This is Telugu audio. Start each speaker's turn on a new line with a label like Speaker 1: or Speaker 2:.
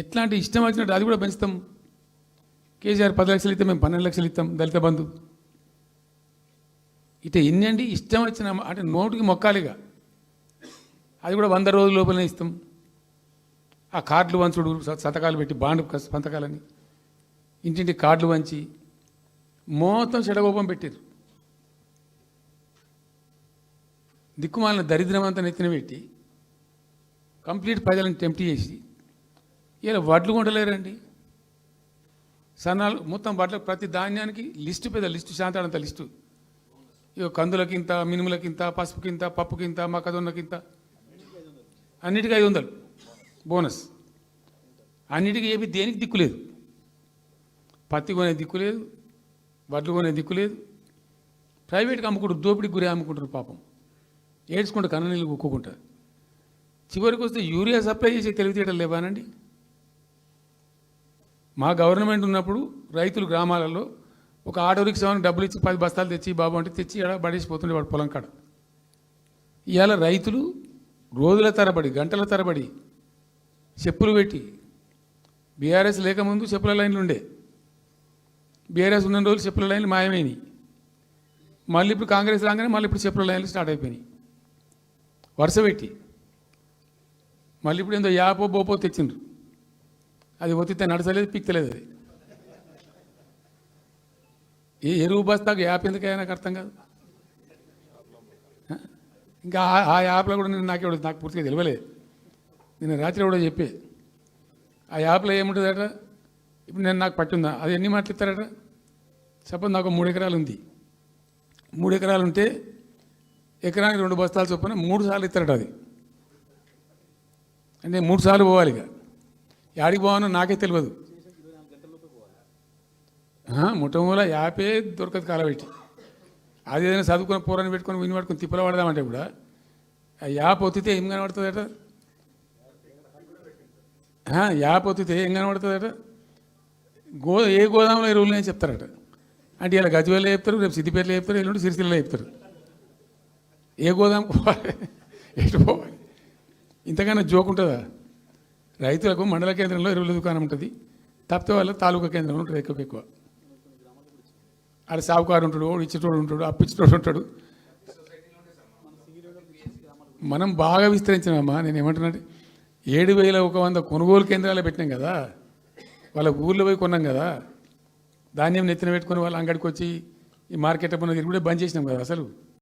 Speaker 1: ఎట్లాంటి ఇష్టం వచ్చినట్టు అది కూడా పెంచుతాం. కేసీఆర్ 10 లక్షలు ఇస్తాం, మేము 12 లక్షలు ఇస్తాం దళిత బంధు. ఇట ఎన్ని అండి ఇష్టం వచ్చిన అంటే నోటికి మొక్కాలిగా. అది కూడా 100 రోజుల లోపలనే ఇస్తాం. ఆ కార్డులు వంచుడు సంతకాలు పెట్టి బాండ్ సంతకాలని ఇంటింటి కార్డులు వంచి మొత్తం చెడగోపం పెట్టారు. దిక్కుమాలిన దరిద్రం అంతా నెత్తిన పెట్టి కంప్లీట్ ప్రజలను టెంప్ట్ చేసి ఇలా వడ్లు కొంటలేరండి. సన్నాలు మొత్తం వడ్ల ప్రతి ధాన్యానికి లిస్టు పెద్ద లిస్టు శాంతాడంత లిస్టు. ఇక కందులకింత, మినుములకింత, పసుపుకింత, పప్పుకింత, మొక్కజొన్నకింత, అన్నిటికీ 500 బోనస్. అన్నిటికీ ఏమి దేనికి దిక్కు లేదు. పత్తి కొనే దిక్కు లేదు, వడ్లు కొనే దిక్కు లేదు. ప్రైవేట్గా అమ్ముకుంటారు, దోపిడికి గురి అమ్ముకుంటారు. పాపం ఏడ్చుకుంటూ కన్ననీళ్ళు కుక్కుంటారు. చివరికి వస్తే యూరియా సప్లై చేసే తెలివితేటలు లేవానండి. మా గవర్నమెంట్ ఉన్నప్పుడు రైతులు గ్రామాలలో ఒక ఆటో రిక్షాకి డబ్బులు ఇచ్చి 10 బస్తాలు తెచ్చి బాబు అంటే తెచ్చి ఇక్కడ పడేసిపోతుండే వాడు పొలం కాడ. ఇవాళ రైతులు రోజుల తరబడి గంటల తరబడి చెప్పులు పెట్టి, బీఆర్ఎస్ లేకముందు చెప్పుల లైన్లు ఉండే, బీఆర్ఎస్ ఉన్న రోజులు చెప్పుల లైన్లు మాయమైనవి. మళ్ళీ ఇప్పుడు కాంగ్రెస్ రాగానే మళ్ళీ ఇప్పుడు చెప్పుల లైన్లు స్టార్ట్ అయిపోయినాయి వరుస పెట్టి. మళ్ళీ ఇప్పుడు ఏందో యాపో బోపో తెచ్చిండ్రు. అది ఒత్తితే నడచలేదు, పిక్తలేదు. అది ఏ ఎరువు బస్తాకు యాప్ ఎందుకైనా నాకు అర్థం కాదు. ఇంకా ఆ యాప్లో కూడా నేను నాకు పూర్తిగా తెలియలేదు. నేను రాత్రి కూడా చెప్పే ఆ యాప్లో ఏముంటుందట. ఇప్పుడు నాకు పట్టిందా అది ఎన్ని మాటలు ఇస్తారట. సపోజ్ నాకు 3 ఎకరాలు ఉంది. 3 ఎకరాలు ఉంటే ఎకరానికి 2 బస్తాలు చొప్పున 3 సార్లు ఇస్తారట. అది అంటే 3 సార్లు పోవాలి. ఇక యాడికి పోవానో నాకే తెలియదు. ముఠమూల యాపే దొరకదు కాలబెట్టి. అది ఏదైనా చదువుకొని పూరని పెట్టుకొని విని పట్టుకొని తిప్పల పడదామంటే కూడా ఆ యాప్ ఒత్తితే ఏం కనబడుతుందట. యాప్ ఒత్తితే ఏం కనబడుతుందట. ఏ గోదాంలో ఎరువులు అని చెప్తారట. అంటే ఇలా గజ్వేల్లో చెప్తారు, రేపు సిద్దిపేటలో చెప్తారు, ఎల్లుండి సిరిసిల్లలో చెప్తారు. ఏ గోదాం పోవాలి, ఎటు పోవాలి. ఇంతకన్నా జోక్ ఉంటుందా? రైతులకు మండల కేంద్రంలో ఎరువుల దుకాణం ఉంటుంది, తప్పితే వాళ్ళ తాలూకా కేంద్రంలో ఉంటుంది ఎక్కువ. ఆడ సావుకారు ఉంటాడు, ఇచ్చేటోడు ఉంటాడు, అప్పిచ్చేటోడు ఉంటాడు. మనం బాగా విస్తరించినామా. నేను ఏమంటున్నాను, 7,100 కొనుగోలు కేంద్రాలు పెట్టినాం కదా. వాళ్ళ ఊర్లో పోయి కొన్నాం కదా. ధాన్యం నెత్తిన పెట్టుకొని వాళ్ళ అంగడికి వచ్చి ఈ మార్కెట్ అప్పుడు కూడా బంద్ చేసినాం కదా. అసలు